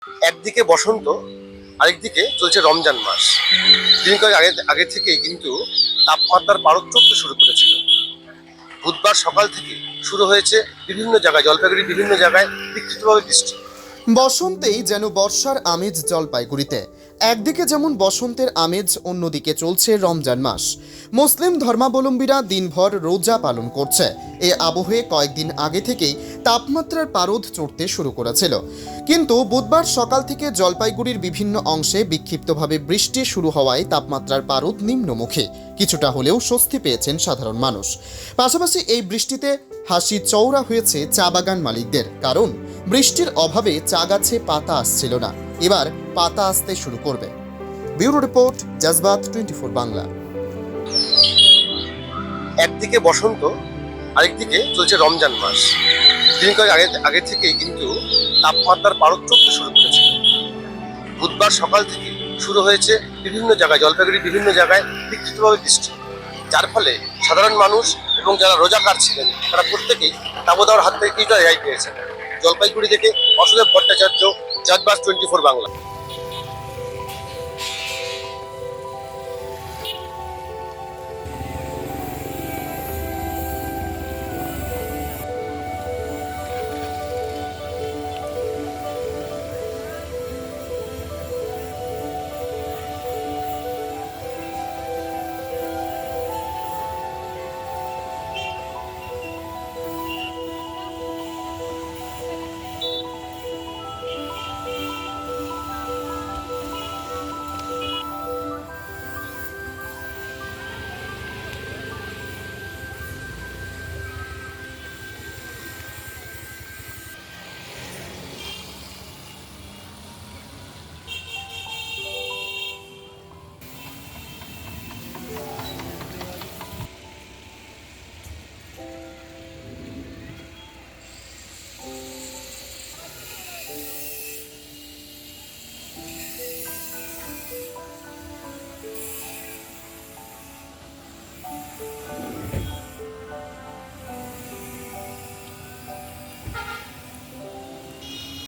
একদিকে বসন্ত, আরেকদিকে চলছে রমজান মাস। দিন কয়েক আগে থেকেই কিন্তু তাপমাত্রার পারদ চড়তে শুরু করেছিল। বুধবার সকাল থেকে শুরু হয়েছে বিভিন্ন জায়গায়, জলপাইগুড়ির বিভিন্ন জায়গায় বিক্ষিপ্তভাবে বৃষ্টি। বসন্তেই যেন বর্ষার আমেজ জলপাইগুড়িতে। একদিকে যেমন বসন্তের আমেজ, অন্যদিকে চলছে রমজান মাস। মুসলিম ধর্মাবলম্বীরা দিনভর রোজা পালন করছে। এ আবহে কয়েকদিন আগে থেকেই তাপমাত্রার পারদ চড়তে শুরু করেছিল, কিন্তু বুধবার সকাল থেকে জলপাইগুড়ির বিভিন্ন অংশে বিক্ষিপ্তভাবে বৃষ্টি শুরু হওয়ায় তাপমাত্রার পারদ নিম্নমুখী। কিছুটা হলেও স্বস্তি পেয়েছেন সাধারণ মানুষ। পাশাপাশি এই বৃষ্টিতে হাসি চওড়া হয়েছে চা বাগান মালিকদের, কারণ বৃষ্টির অভাবে চা গাছে পাতা আসছিল না, এবার পাতা আসতে শুরু করবে। Bureau report, জজবাত 24 Bangla. একদিকে বসন্ত, আরেকদিকে চলছে রমজান মাস। দিন কয়েক আগে থেকেই কিন্তু তাপমাত্রার পারদ চড়তে শুরু করেছিল। বুধবার সকাল থেকে শুরু হয়েছে বিভিন্ন জায়গায়, জলপাইগুড়ির বিভিন্ন জায়গায় বিক্ষিপ্তভাবে বৃষ্টি, যার ফলে সাধারণ মানুষ এবং যারা রোজাকার ছিলেন তারা প্রত্যেকেই দাবদাহর হাত থেকে কিছুটা রেহাই পেয়েছেন। জলপাইগুড়ি থেকে অসুদেব ভট্টাচার্য, জজবাত 24 বাংলা।